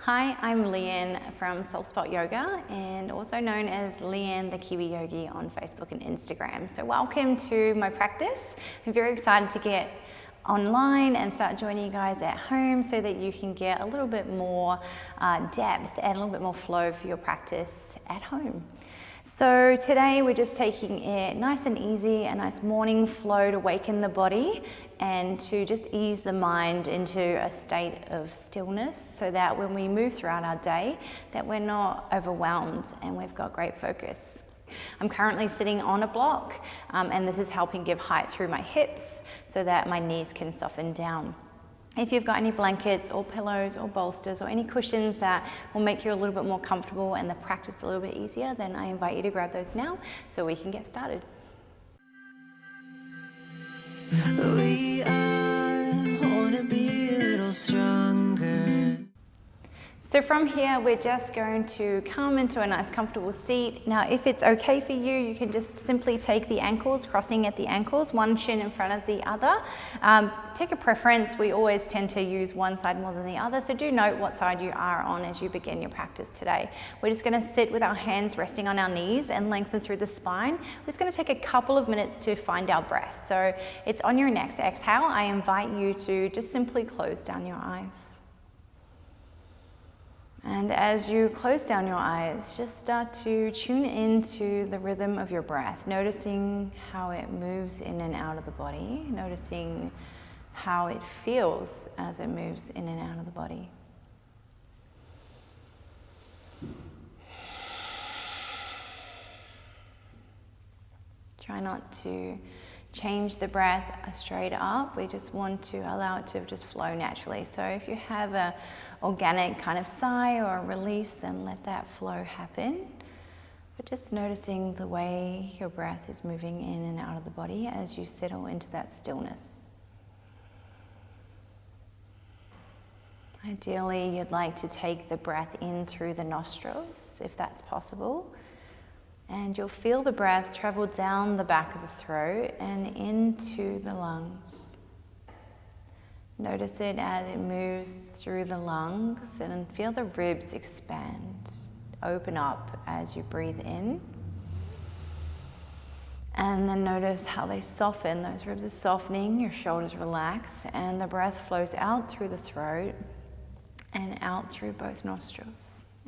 Hi, I'm Leanne from Soul Spot Yoga and also known as Leanne the Kiwi Yogi on Facebook and Instagram. So welcome to my practice. I'm very excited to get online and start joining you guys at home so that you can get a little bit more depth and a little bit more flow for your practice at home. So today we're just taking it nice and easy, a nice morning flow to waken the body and to just ease the mind into a state of stillness so that when we move throughout our day that we're not overwhelmed and we've got great focus. I'm currently sitting on a block and this is helping give height through my hips so that my knees can soften down. If you've got any blankets or pillows or bolsters or any cushions that will make you a little bit more comfortable and the practice a little bit easier, then I invite you to grab those now so we can get started. We want to be a little stronger. So from here, we're just going to come into a nice comfortable seat. Now, if it's okay for you, you can just simply take the ankles, crossing at the ankles, one shin in front of the other. Take a preference. We always tend to use one side more than the other, so do note what side you are on as you begin your practice today. We're just going to sit with our hands resting on our knees and lengthen through the spine. We're just going to take a couple of minutes to find our breath. So it's on your next exhale. I invite you to just simply close down your eyes. And as you close down your eyes, just start to tune into the rhythm of your breath, noticing how it moves in and out of the body, noticing how it feels as it moves in and out of the body. Try not to change the breath straight up. We just want to allow it to just flow naturally. So if you have a organic kind of sigh or a release, then let that flow happen. But just noticing the way your breath is moving in and out of the body as you settle into that stillness. Ideally, you'd like to take the breath in through the nostrils, if that's possible. And you'll feel the breath travel down the back of the throat and into the lungs. Notice it as it moves through the lungs and feel the ribs expand, open up as you breathe in. And then notice how they soften. Those ribs are softening, your shoulders relax, and the breath flows out through the throat and out through both nostrils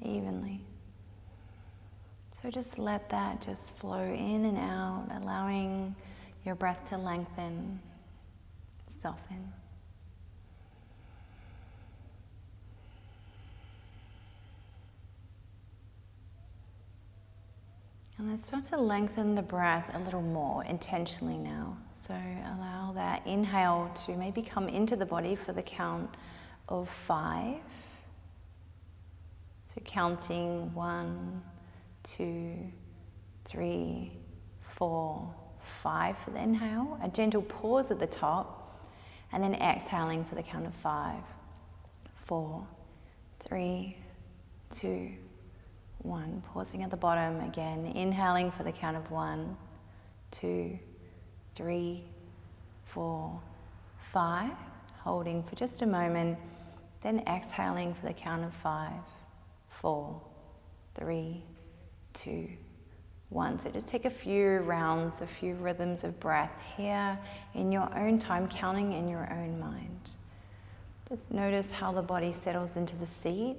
evenly. So just let that just flow in and out, allowing your breath to lengthen, soften. And let's start to lengthen the breath a little more intentionally now. So allow that inhale to maybe come into the body for the count of 5. So counting 1, 2, 3, 4, 5 for the inhale. A gentle pause at the top and then exhaling for the count of 5, 4, 3, 2, 1. Pausing at the bottom again, inhaling for the count of 1, 2, 3, 4, 5. Holding for just a moment, then exhaling for the count of 5, 4, 3, 2, 1. So just take a few rounds, a few rhythms of breath here in your own time, counting in your own mind. Just notice how the body settles into the seat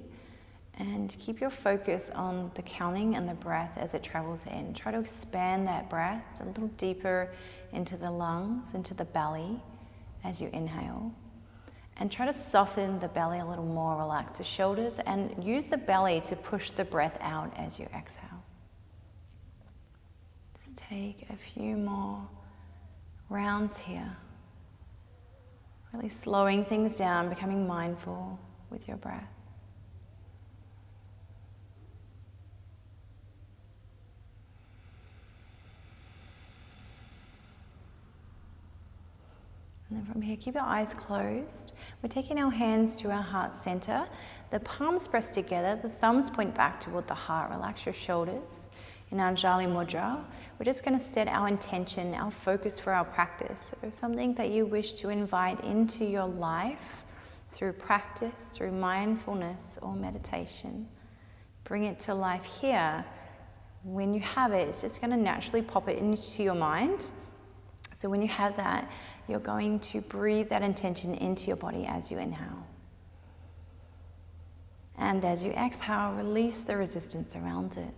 and keep your focus on the counting and the breath as it travels in. Try to expand that breath a little deeper into the lungs, into the belly as you inhale. And try to soften the belly a little more, relax the shoulders, and use the belly to push the breath out as you exhale. Just take a few more rounds here. Really slowing things down, becoming mindful with your breath. And then from here, keep your eyes closed. We're taking our hands to our heart center. The palms press together, the thumbs point back toward the heart. Relax your shoulders. In Anjali Mudra, we're just going to set our intention, our focus for our practice. So something that you wish to invite into your life through practice, through mindfulness or meditation. Bring it to life here. When you have it, it's just going to naturally pop it into your mind. So when you have that, you're going to breathe that intention into your body as you inhale. And as you exhale, release the resistance around it.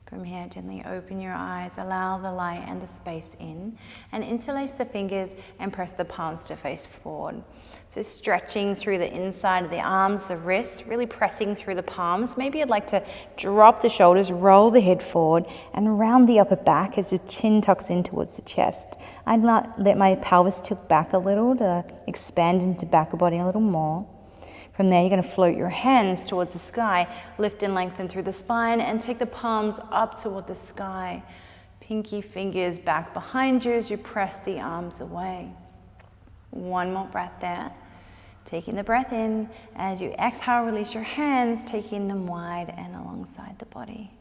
From here, gently open your eyes, allow the light and the space in, and interlace the fingers and press the palms to face forward. So stretching through the inside of the arms, the wrists, really pressing through the palms. Maybe you'd like to drop the shoulders, roll the head forward, and round the upper back as your chin tucks in towards the chest. I'd let my pelvis tilt back a little to expand into back of body a little more. From there, you're going to float your hands towards the sky, lift and lengthen through the spine, and take the palms up toward the sky. Pinky fingers back behind you as you press the arms away. One more breath there. Taking the breath in. As you exhale, release your hands, taking them wide and alongside the body.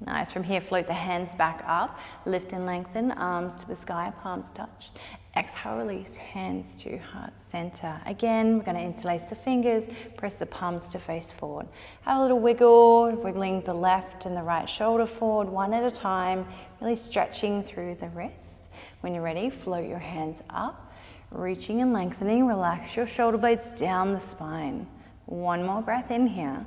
Nice. From here, float the hands back up, lift and lengthen, arms to the sky, palms touch. Exhale, release, hands to heart center. Again, we're going to interlace the fingers, press the palms to face forward. Have a little wiggle, wiggling the left and the right shoulder forward, one at a time, really stretching through the wrists. When you're ready, float your hands up, reaching and lengthening, relax your shoulder blades down the spine. One more breath in here.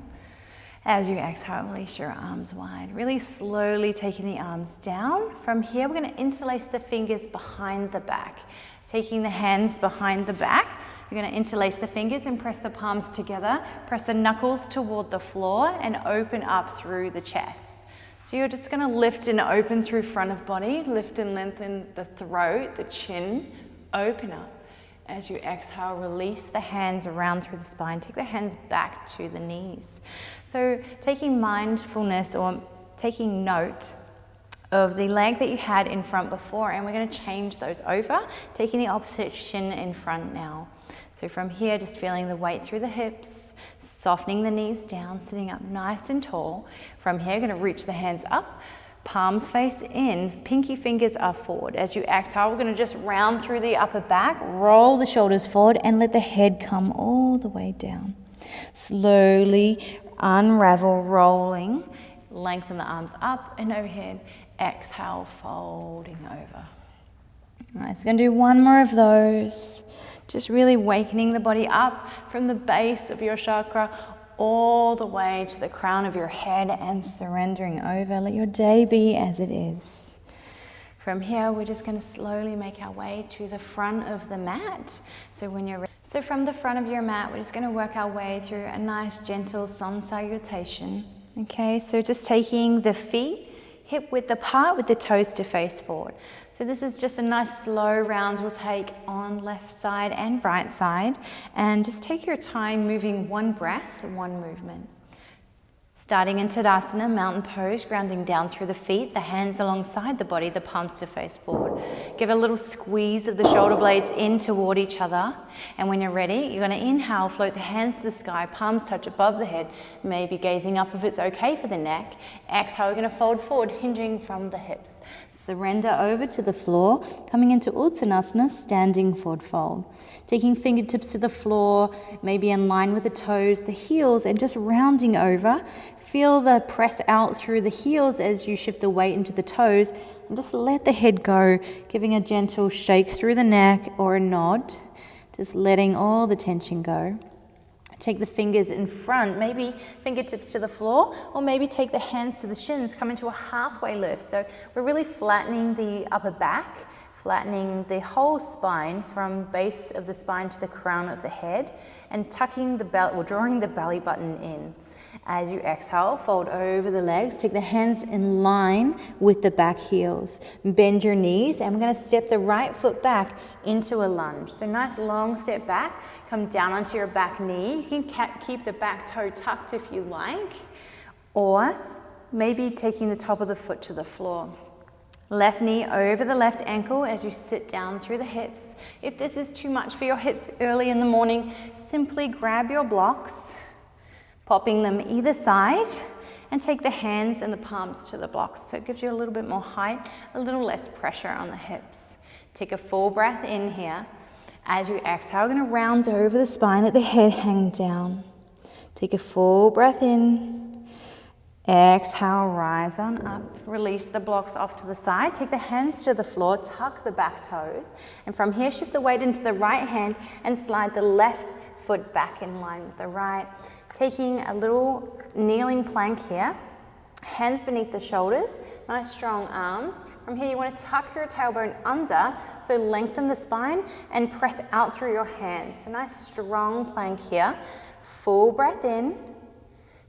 As you exhale, release your arms wide, really slowly taking the arms down. From here, we're going to interlace the fingers behind the back. Taking the hands behind the back, you're going to interlace the fingers and press the palms together. Press the knuckles toward the floor and open up through the chest. So you're just going to lift and open through front of body, lift and lengthen the throat, the chin, open up. As you exhale, release the hands around through the spine. Take the hands back to the knees. So taking mindfulness or taking note of the leg that you had in front before, and we're going to change those over, taking the opposite shin in front now. So from here, just feeling the weight through the hips, softening the knees down, sitting up nice and tall. From here, you're going to reach the hands up. Palms face in, pinky fingers are forward. As you exhale, we're going to just round through the upper back, roll the shoulders forward, and let the head come all the way down. Slowly unravel, rolling, lengthen the arms up and overhead. Exhale, folding over. All right, so we're going to do one more of those. Just really wakening the body up from the base of your chakra all the way to the crown of your head and surrendering over. Let your day be as it is. From here, we're just going to slowly make our way to the front of the mat. So from the front of your mat, we're just going to work our way through a nice gentle sun salutation. Okay, so just taking the feet hip width apart with the toes to face forward. So this is just a nice slow round we'll take on left side and right side. And just take your time moving one breath, one movement. Starting in Tadasana, mountain pose, grounding down through the feet, the hands alongside the body, the palms to face forward. Give a little squeeze of the shoulder blades in toward each other. And when you're ready, you're going to inhale, float the hands to the sky, palms touch above the head, maybe gazing up if it's okay for the neck. Exhale, we're going to fold forward, hinging from the hips. Surrender over to the floor, coming into Uttanasana, standing forward fold. Taking fingertips to the floor, maybe in line with the toes, the heels, and just rounding over. Feel the press out through the heels as you shift the weight into the toes, and just let the head go, giving a gentle shake through the neck or a nod, just letting all the tension go. Take the fingers in front, maybe fingertips to the floor, or maybe take the hands to the shins, come into a halfway lift. So we're really flattening the upper back, flattening the whole spine from base of the spine to the crown of the head, and tucking the belly, or drawing the belly button in. As you exhale, fold over the legs, take the hands in line with the back heels. Bend your knees, and we're going to step the right foot back into a lunge. So nice long step back, come down onto your back knee. You can keep the back toe tucked if you like, or maybe taking the top of the foot to the floor. Left knee over the left ankle as you sit down through the hips. If this is too much for your hips early in the morning, simply grab your blocks, popping them either side, and take the hands and the palms to the blocks. So it gives you a little bit more height, a little less pressure on the hips. Take a full breath in here. As you exhale, we're going to round over the spine, let the head hang down. Take a full breath in. Exhale, rise on up. Release the blocks off to the side. Take the hands to the floor, tuck the back toes. And from here, shift the weight into the right hand and slide the left foot back in line with the right. Taking a little kneeling plank here. Hands beneath the shoulders, nice strong arms. From here, you want to tuck your tailbone under, so lengthen the spine and press out through your hands. So nice strong plank here. Full breath in.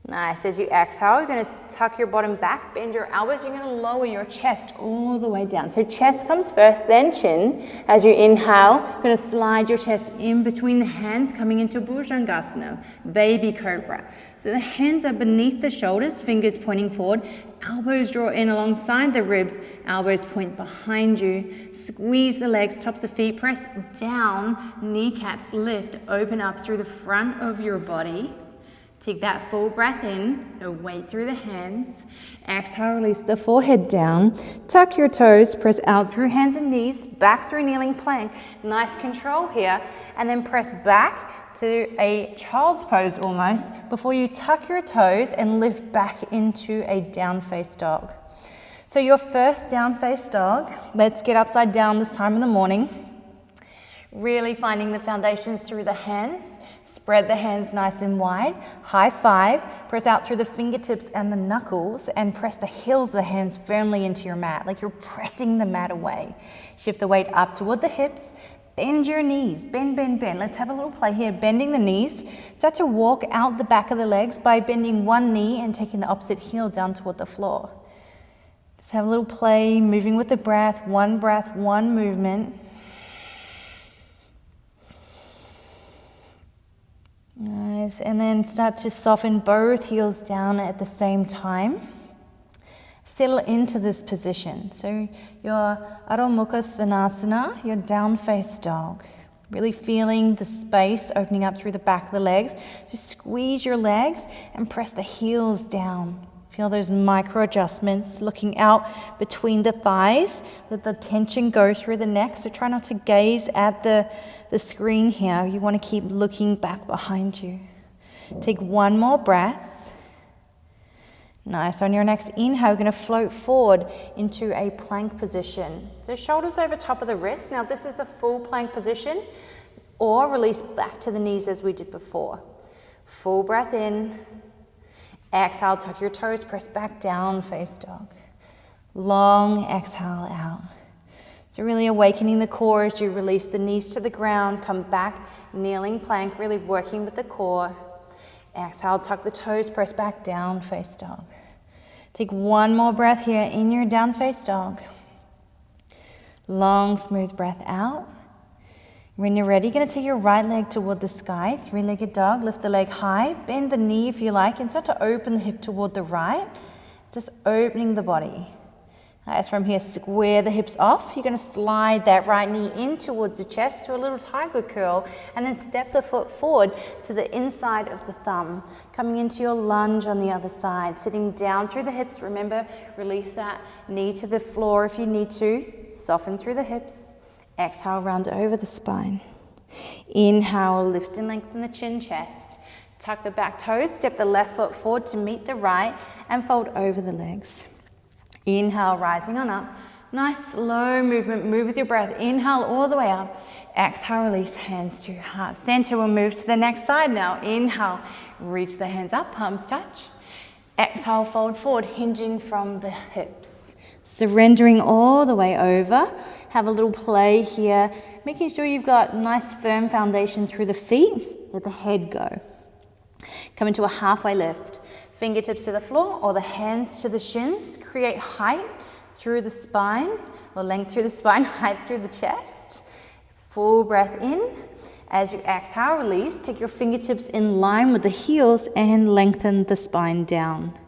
Nice. As you exhale, you're going to tuck your bottom back, bend your elbows. You're going to lower your chest all the way down. So chest comes first, then chin. As you inhale, you're going to slide your chest in between the hands, coming into Bhujangasana, baby cobra. So the hands are beneath the shoulders, fingers pointing forward, elbows draw in alongside the ribs, elbows point behind you. Squeeze the legs, tops of feet, press down, kneecaps lift, open up through the front of your body. Take that full breath in, no weight through the hands. Exhale, release the forehead down. Tuck your toes, press out through hands and knees, back through kneeling plank. Nice control here. And then press back to a child's pose almost before you tuck your toes and lift back into a down face dog. So your first down face dog, let's get upside down this time in the morning. Really finding the foundations through the hands. Spread the hands nice and wide. High five. Press out through the fingertips and the knuckles and press the heels of the hands firmly into your mat, like you're pressing the mat away. Shift the weight up toward the hips. Bend your knees. Bend, bend, bend. Let's have a little play here. Bending the knees. Start to walk out the back of the legs by bending one knee and taking the opposite heel down toward the floor. Just have a little play, moving with the breath, one movement. Nice, and then start to soften both heels down at the same time. Settle into this position. So your Adho Mukha Svanasana, your down face dog. Really feeling the space opening up through the back of the legs. Just squeeze your legs and press the heels down. Feel those micro adjustments, looking out between the thighs. Let the tension go through the neck. So try not to gaze at the screen here. You want to keep looking back behind you. Take one more breath. Nice. On your next inhale, you're going to float forward into a plank position. So shoulders over top of the wrist. Now this is a full plank position, or release back to the knees as we did before. Full breath in. Exhale, tuck your toes, press back down, face dog. Long exhale out. So really awakening the core as you release the knees to the ground, come back, kneeling plank, really working with the core. Exhale, tuck the toes, press back down, face dog. Take one more breath here in your down face dog. Long, smooth breath out. When you're ready, you're going to take your right leg toward the sky, three-legged dog. Lift the leg high, bend the knee if you like, and start to open the hip toward the right. Just opening the body. As from here, square the hips off. You're going to slide that right knee in towards the chest to a little tiger curl, and then step the foot forward to the inside of the thumb. Coming into your lunge on the other side, sitting down through the hips. Remember, release that knee to the floor if you need to. Soften through the hips. Exhale, round over the spine. Inhale, lift and lengthen the chin, chest. Tuck the back toes, step the left foot forward to meet the right, and fold over the legs. Inhale, rising on up. Nice slow movement, move with your breath. Inhale all the way up. Exhale, release, hands to heart center. We'll move to the next side now. Inhale, reach the hands up, palms touch. Exhale, fold forward, hinging from the hips. Surrendering all the way over. Have a little play here, making sure you've got nice firm foundation through the feet. Let the head go. Come into a halfway lift. Fingertips to the floor or the hands to the shins. Create height through the spine, or length through the spine, height through the chest. Full breath in. As you exhale, release. Take your fingertips in line with the heels and lengthen the spine down.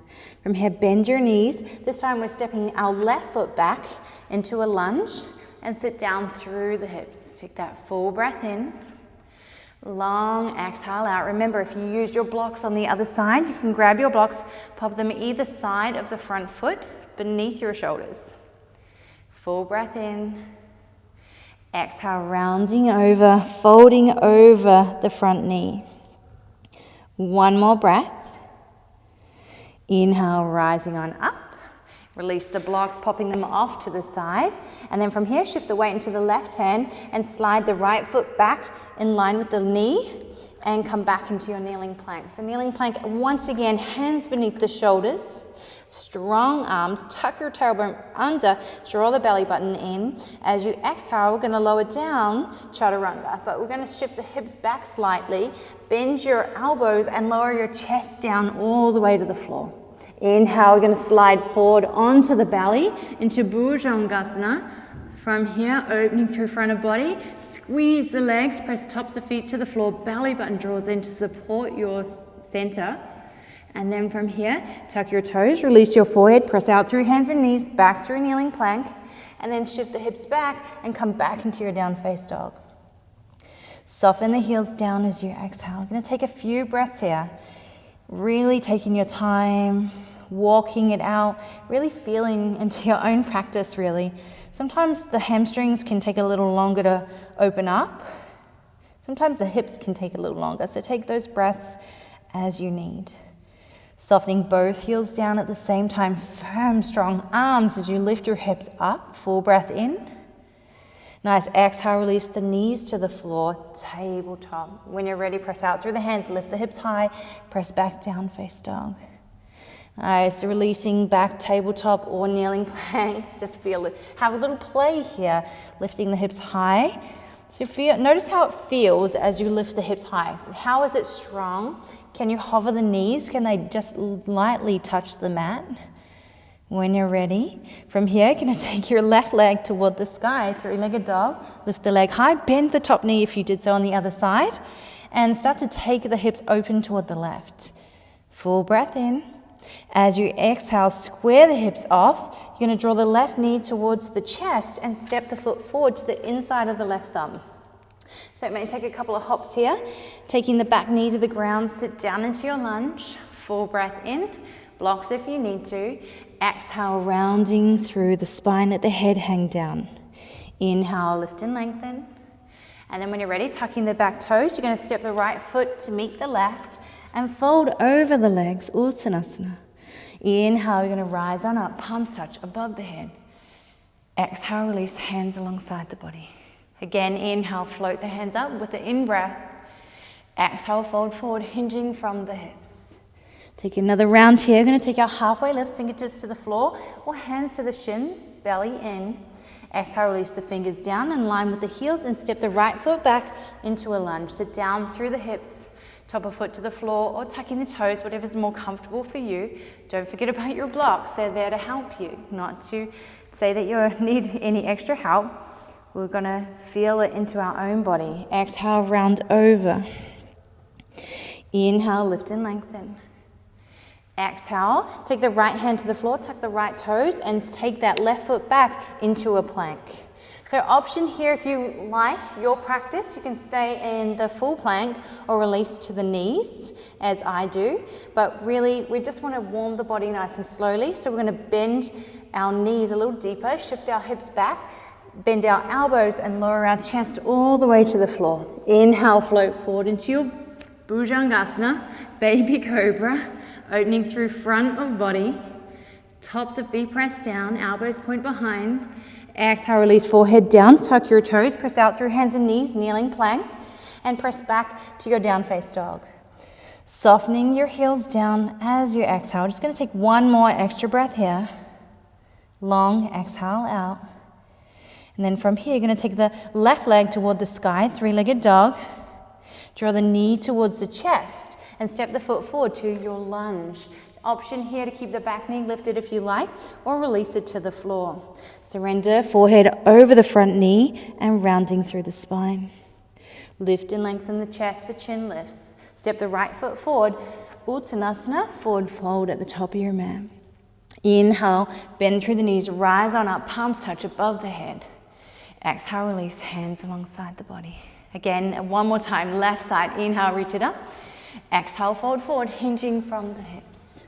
From here, bend your knees. This time we're stepping our left foot back into a lunge and sit down through the hips. Take that full breath in. Long exhale out. Remember, if you use your blocks on the other side, you can grab your blocks, pop them either side of the front foot beneath your shoulders. Full breath in. Exhale, rounding over, folding over the front knee. One more breath. Inhale, rising on up. Release the blocks, popping them off to the side. And then from here, shift the weight into the left hand and slide the right foot back in line with the knee and come back into your kneeling plank. So kneeling plank, once again, hands beneath the shoulders, strong arms, tuck your tailbone under, draw the belly button in. As you exhale, we're gonna lower down, chaturanga, but we're gonna shift the hips back slightly, bend your elbows and lower your chest down all the way to the floor. Inhale, we're going to slide forward onto the belly into Bhujangasana. From here, opening through front of body, squeeze the legs, press tops of feet to the floor, belly button draws in to support your center. And then from here, tuck your toes, release your forehead, press out through hands and knees, back through kneeling plank, and then shift the hips back and come back into your down face dog. Soften the heels down as you exhale. I'm going to take a few breaths here, really taking your time, walking it out, really feeling into your own practice, really. Sometimes the hamstrings can take a little longer to open up. Sometimes the hips can take a little longer, so take those breaths as you need. Softening both heels down at the same time, firm, strong arms as you lift your hips up, full breath in. Nice, exhale, release the knees to the floor, tabletop. When you're ready, press out through the hands, lift the hips high, press back down, face dog. Nice, releasing back, tabletop or kneeling plank. Just feel it. Have a little play here, lifting the hips high. So notice how it feels as you lift the hips high. How is it strong? Can you hover the knees? Can they just lightly touch the mat? When you're ready, from here, you're going to take your left leg toward the sky, three-legged dog. Lift the leg high, bend the top knee if you did so on the other side, and start to take the hips open toward the left. Full breath in. As you exhale, square the hips off. You're going to draw the left knee towards the chest and step the foot forward to the inside of the left thumb. So it may take a couple of hops here. Taking the back knee to the ground, sit down into your lunge. Full breath in. Blocks if you need to. Exhale, rounding through the spine, let the head hang down. Inhale, lift and lengthen. And then when you're ready, tucking the back toes, you're going to step the right foot to meet the left and fold over the legs, Uttanasana. Inhale, you're going to rise on up, palms touch above the head. Exhale, release hands alongside the body. Again, inhale, float the hands up with the in-breath. Exhale, fold forward, hinging from the hips. Take another round here. We're going to take our halfway lift, fingertips to the floor or hands to the shins, belly in. Exhale, release the fingers down in line with the heels and step the right foot back into a lunge. Sit down through the hips, top of foot to the floor or tucking the toes, whatever's more comfortable for you. Don't forget about your blocks. They're there to help you, not to say that you need any extra help. We're going to feel it into our own body. Exhale, round over. Inhale, lift and lengthen. Exhale, take the right hand to the floor, tuck the right toes, and take that left foot back into a plank. So option here, if you like your practice, you can stay in the full plank or release to the knees, as I do. But really, we just want to warm the body nice and slowly. So we're going to bend our knees a little deeper, shift our hips back, bend our elbows and lower our chest all the way to the floor. Inhale, float forward into your Bhujangasana, baby cobra. Opening through front of body, tops of feet press down, elbows point behind. Exhale, release forehead down, tuck your toes, press out through hands and knees, kneeling plank, and press back to your down face dog. Softening your heels down as you exhale. Just going to take one more extra breath here. Long exhale out. And then from here, you're going to take the left leg toward the sky, three-legged dog. Draw the knee towards the chest. And step the foot forward to your lunge. Option here to keep the back knee lifted if you like, or release it to the floor. Surrender, forehead over the front knee and rounding through the spine. Lift and lengthen the chest, the chin lifts. Step the right foot forward, Uttanasana, forward fold at the top of your mat. Inhale, bend through the knees, rise on up, palms touch above the head. Exhale, release hands alongside the body. Again, one more time, left side, inhale, reach it up. Exhale, fold forward, hinging from the hips.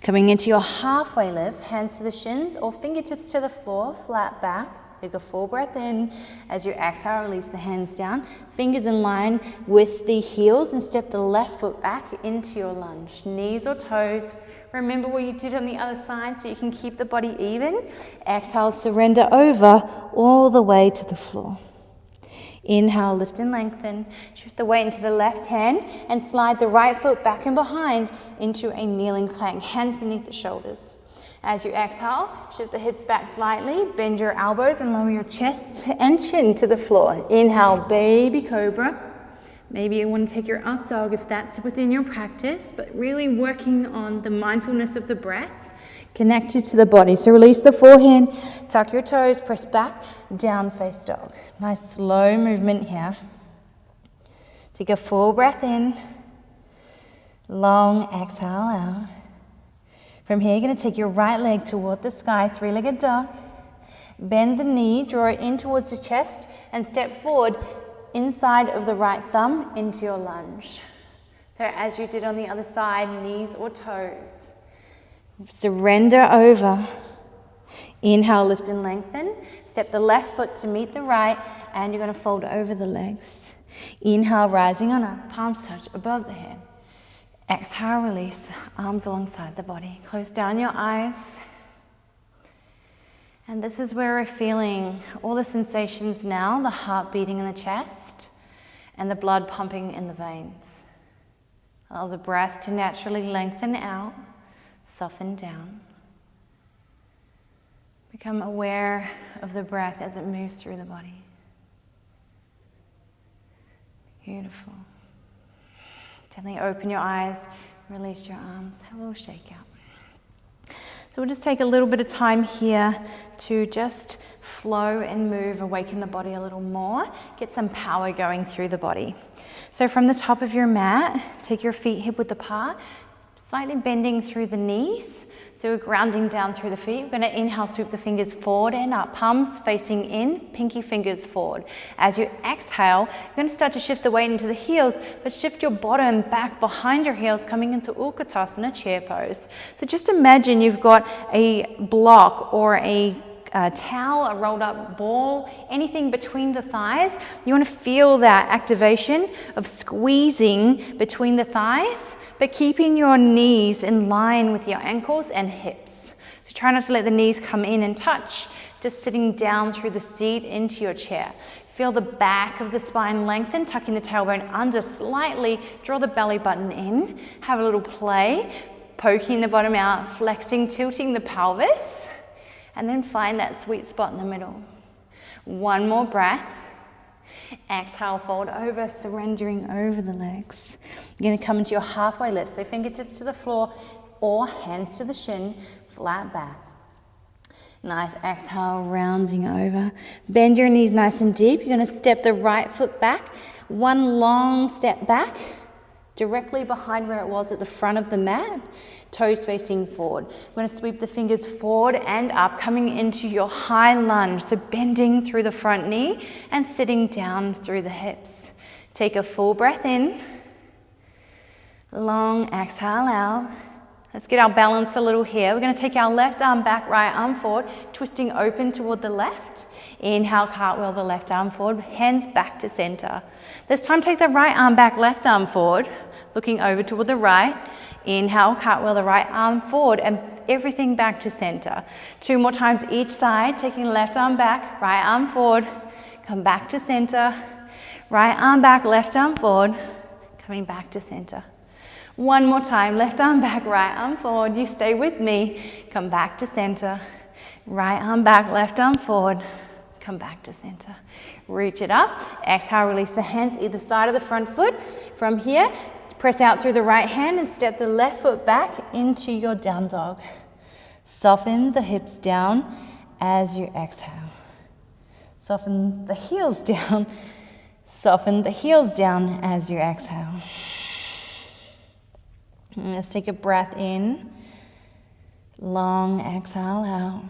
Coming into your halfway lift, hands to the shins or fingertips to the floor, flat back. Take a full breath in. As you exhale, release the hands down. Fingers in line with the heels and step the left foot back into your lunge. Knees or toes. Remember what you did on the other side so you can keep the body even. Exhale, surrender over all the way to the floor. Inhale, lift and lengthen. Shift the weight into the left hand and slide the right foot back and behind into a kneeling plank. Hands beneath the shoulders. As you exhale, shift the hips back slightly, bend your elbows and lower your chest and chin to the floor. Inhale, baby cobra. Maybe you want to take your up dog if that's within your practice, but really working on the mindfulness of the breath connected to the body. So release the forehand, tuck your toes, press back, down face dog. Nice slow movement here. Take a full breath in, long exhale out. From here, you're going to take your right leg toward the sky, three-legged dog. Bend the knee, draw it in towards the chest, and step forward inside of the right thumb into your lunge. So as you did on the other side, knees or toes. Surrender over. Inhale, lift and lengthen. Step the left foot to meet the right, and you're going to fold over the legs. Inhale, rising on up, palms touch above the head. Exhale, release, arms alongside the body. Close down your eyes. And this is where we're feeling all the sensations now, the heart beating in the chest and the blood pumping in the veins. Allow the breath to naturally lengthen out, soften down. Become aware of the breath as it moves through the body. Beautiful. Gently open your eyes, release your arms, have a little shake out. So we'll just take a little bit of time here to just flow and move, awaken the body a little more, get some power going through the body. So from the top of your mat, take your feet hip width apart, slightly bending through the knees. So we're grounding down through the feet. We're going to inhale, sweep the fingers forward and up, palms facing in, pinky fingers forward. As you exhale, you're going to start to shift the weight into the heels, but shift your bottom back behind your heels, coming into Uttanasana, chair pose. So just imagine you've got a block or a towel, a rolled up ball, anything between the thighs. You want to feel that activation of squeezing between the thighs, but keeping your knees in line with your ankles and hips. So try not to let the knees come in and touch, just sitting down through the seat into your chair. Feel the back of the spine lengthen, tucking the tailbone under slightly, draw the belly button in, have a little play, poking the bottom out, flexing, tilting the pelvis, and then find that sweet spot in the middle. One more breath. Exhale, fold over, surrendering over the legs. You're going to come into your halfway lift, so fingertips to the floor or hands to the shin, flat back. Nice, exhale, rounding over. Bend your knees nice and deep. You're going to step the right foot back, one long step back, directly behind where it was at the front of the mat, toes facing forward. We're going to sweep the fingers forward and up, coming into your high lunge, so bending through the front knee and sitting down through the hips. Take a full breath in, long exhale out. Let's get our balance a little here. We're going to take our left arm back, right arm forward, twisting open toward the left. Inhale, cartwheel the left arm forward, hands back to center. This time take the right arm back, left arm forward, looking over toward the right. Inhale, cartwheel the right arm forward and everything back to center. 2 more times each side, taking left arm back, right arm forward, come back to center. Right arm back, left arm forward, coming back to center. 1 more time, left arm back, right arm forward. You stay with me, come back to center. Right arm back, left arm forward, come back to center. Reach it up, exhale, release the hands either side of the front foot. From here, press out through the right hand and step the left foot back into your down dog. Soften the hips down as you exhale. Soften the heels down. Soften the heels down as you exhale. And let's take a breath in. Long exhale out.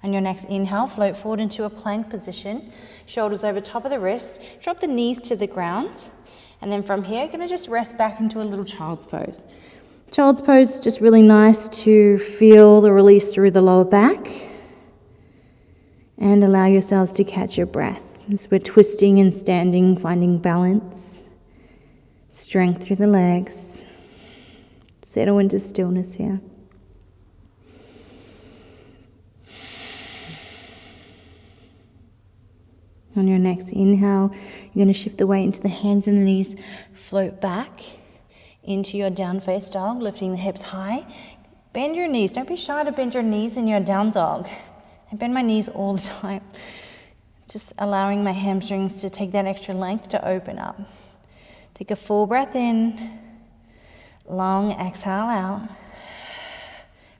On your next inhale, float forward into a plank position. Shoulders over top of the wrists. Drop the knees to the ground. And then from here, you're going to just rest back into a little child's pose. Child's pose is just really nice to feel the release through the lower back. And allow yourselves to catch your breath as we're twisting and standing, finding balance, strength through the legs. Settle into stillness here. On your next inhale, you're going to shift the weight into the hands and the knees, float back into your down face dog, lifting the hips high. Bend your knees. Don't be shy to bend your knees in your down dog. I bend my knees all the time. Just allowing my hamstrings to take that extra length to open up. Take a full breath in. Long exhale out.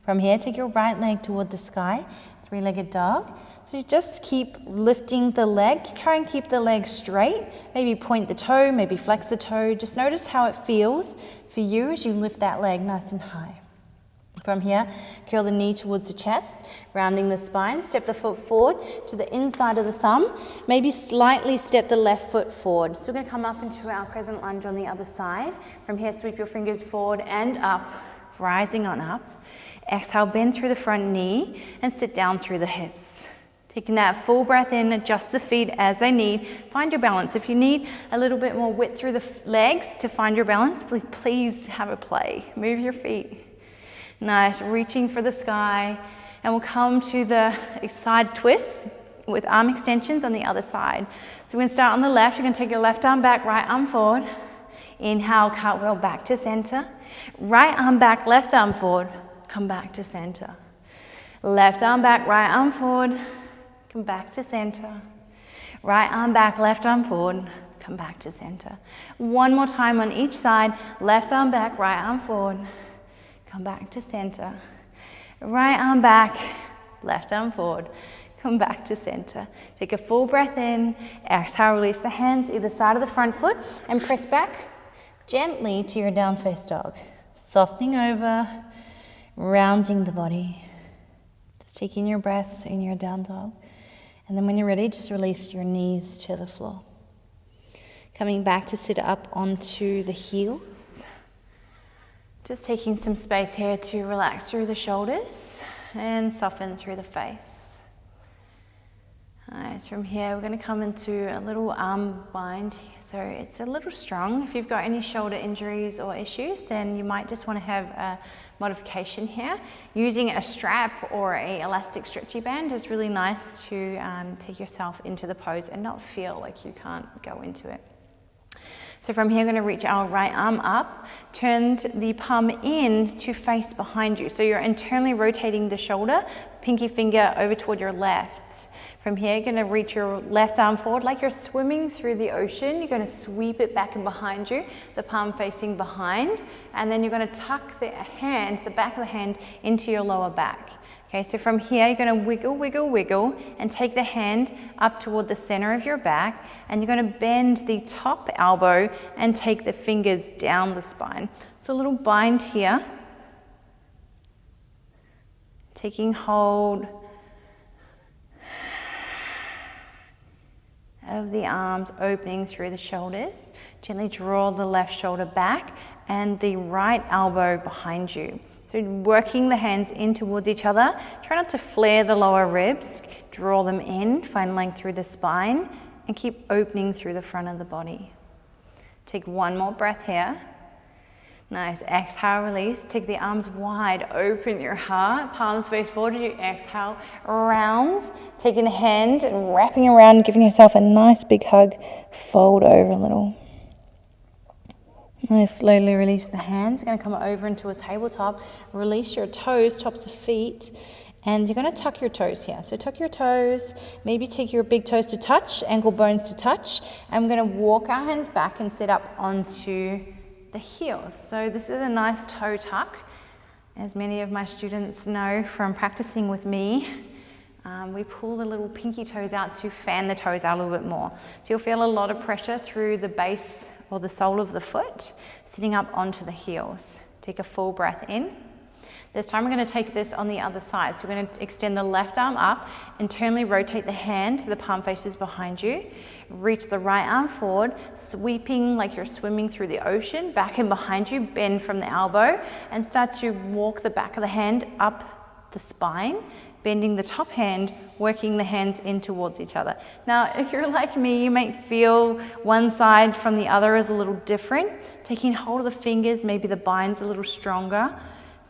From here, take your right leg toward the sky, three-legged dog. So you just keep lifting the leg. Try and keep the leg straight. Maybe point the toe, maybe flex the toe. Just notice how it feels for you as you lift that leg nice and high. From here, curl the knee towards the chest, rounding the spine. Step the foot forward to the inside of the thumb. Maybe slightly step the left foot forward. So we're going to come up into our crescent lunge on the other side. From here, sweep your fingers forward and up, rising on up. Exhale, bend through the front knee and sit down through the hips. Taking that full breath in, adjust the feet as they need. Find your balance. If you need a little bit more width through the legs to find your balance, please have a play. Move your feet. Nice, reaching for the sky. And we'll come to the side twists with arm extensions on the other side. So we're going to start on the left. You're going to take your left arm back, right arm forward. Inhale, cartwheel back to center. Right arm back, left arm forward. Come back to center. Left arm back, right arm forward. Come back to center. Right arm back, left arm forward. Come back to center. One more time on each side. Left arm back, right arm forward. Come back to center. Right arm back, left arm forward. Come back to center. Take a full breath in. Exhale, release the hands either side of the front foot and press back gently to your down face dog. Softening over, rounding the body. Just taking your breaths in your down dog. And then when you're ready, just release your knees to the floor. Coming back to sit up onto the heels. Just taking some space here to relax through the shoulders and soften through the face. Nice. From here, we're going to come into a little arm bind. So it's a little strong. If you've got any shoulder injuries or issues, then you might just want to have a modification here. Using a strap or an elastic stretchy band is really nice to take yourself into the pose and not feel like you can't go into it. So from here, we're going to reach our right arm up, turn the palm in to face behind you. So you're internally rotating the shoulder, pinky finger over toward your left. From here, you're going to reach your left arm forward like you're swimming through the ocean. You're going to sweep it back and behind you, the palm facing behind, and then you're going to tuck the hand, the back of the hand, into your lower back. Okay, so from here, you're going to wiggle, wiggle, wiggle, and take the hand up toward the center of your back, and you're going to bend the top elbow and take the fingers down the spine. So a little bind here. Taking hold of the arms, opening through the shoulders. Gently draw the left shoulder back and the right elbow behind you. So working the hands in towards each other. Try not to flare the lower ribs. Draw them in, find length through the spine, and keep opening through the front of the body. Take one more breath here. Nice. Exhale, release. Take the arms wide. Open your heart. Palms face forward. You exhale, round. Taking the hand and wrapping around, giving yourself a nice big hug. Fold over a little. Nice. Slowly release the hands. You're going to come over into a tabletop. Release your toes, tops of feet. And you're going to tuck your toes here. So tuck your toes. Maybe take your big toes to touch, ankle bones to touch. And we're going to walk our hands back and sit up onto the heels. So this is a nice toe tuck. As many of my students know from practicing with me, we pull the little pinky toes out to fan the toes out a little bit more. So you'll feel a lot of pressure through the base or the sole of the foot, sitting up onto the heels. Take a full breath in. This time we're going to take this on the other side. So we're going to extend the left arm up, internally rotate the hand so the palm faces behind you. Reach the right arm forward, sweeping like you're swimming through the ocean, back and behind you, bend from the elbow, and start to walk the back of the hand up the spine, bending the top hand, working the hands in towards each other. Now, if you're like me, you might feel one side from the other is a little different. Taking hold of the fingers, maybe the bind's a little stronger.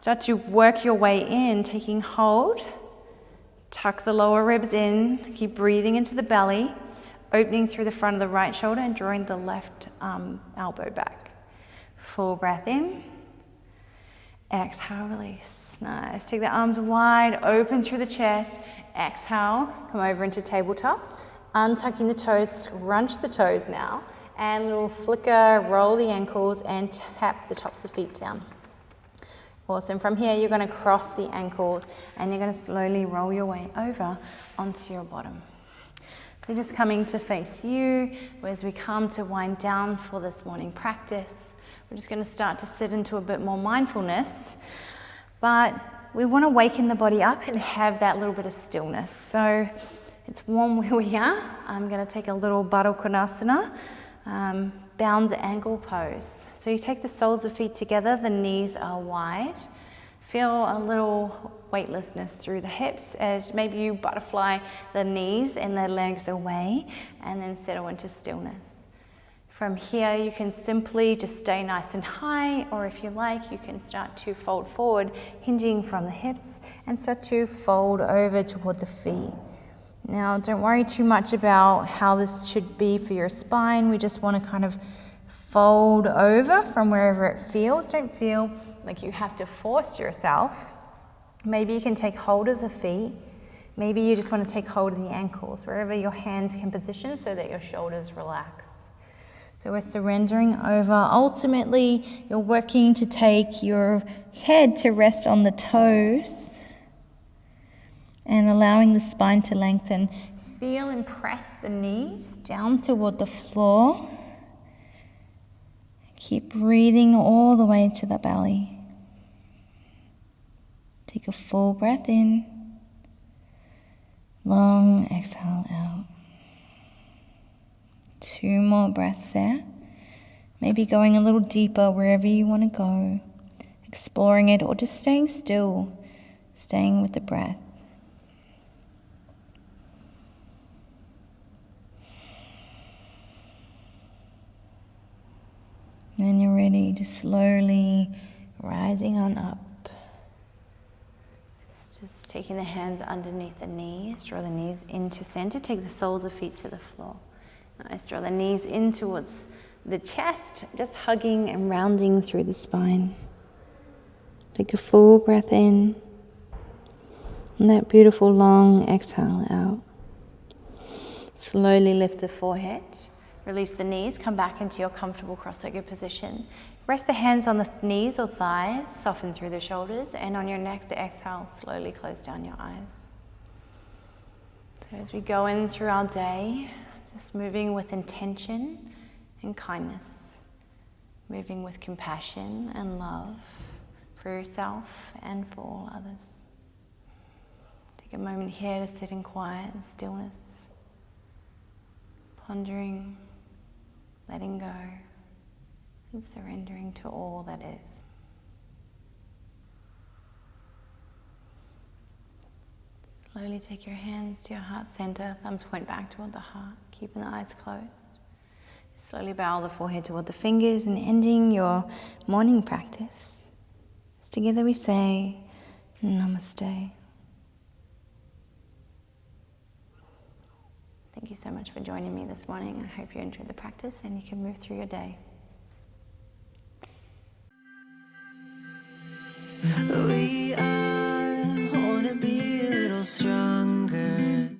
Start to work your way in, taking hold. Tuck the lower ribs in, keep breathing into the belly, opening through the front of the right shoulder and drawing the left elbow back. Full breath in. Exhale, release. Nice. Take the arms wide, open through the chest. Exhale, come over into tabletop. Untucking the toes, scrunch the toes now. And a little flicker, roll the ankles and tap the tops of feet down. Awesome. From here, you're going to cross the ankles and you're going to slowly roll your way over onto your bottom. So just coming to face you as we come to wind down for this morning practice. We're just going to start to sit into a bit more mindfulness, but we want to waken the body up and have that little bit of stillness. So it's warm where we are. I'm going to take a little Konasana, bound ankle pose. So you take the soles of feet together, the knees are wide. Feel a little weightlessness through the hips as maybe you butterfly the knees and the legs away and then settle into stillness. From here, you can simply just stay nice and high, or if you like, you can start to fold forward, hinging from the hips, and start to fold over toward the feet. Now, don't worry too much about how this should be for your spine. We just want to kind of fold over from wherever it feels. Don't feel like you have to force yourself. Maybe you can take hold of the feet. Maybe you just want to take hold of the ankles, wherever your hands can position so that your shoulders relax. So we're surrendering over. Ultimately, you're working to take your head to rest on the toes and allowing the spine to lengthen. Feel and press the knees down toward the floor. Keep breathing all the way to the belly. Take a full breath in. Long exhale out. 2 more breaths there. Maybe going a little deeper wherever you want to go. Exploring it or just staying still. Staying with the breath. When you're ready, just slowly rising on up. Just taking the hands underneath the knees, draw the knees into center, take the soles of feet to the floor. Nice, draw the knees in towards the chest, just hugging and rounding through the spine. Take a full breath in, and that beautiful long exhale out. Slowly lift the forehead. Release the knees, come back into your comfortable cross-legged position. Rest the hands on the knees or thighs, soften through the shoulders, and on your next exhale, slowly close down your eyes. So as we go in through our day, just moving with intention and kindness, moving with compassion and love for yourself and for all others. Take a moment here to sit in quiet and stillness, pondering, letting go, and surrendering to all that is. Slowly take your hands to your heart center, thumbs point back toward the heart, keeping the eyes closed. Slowly bow the forehead toward the fingers and ending your morning practice. Together we say, Namaste. Thank you so much for joining me this morning. I hope you enjoyed the practice and you can move through your day. We all wanna be a little strong.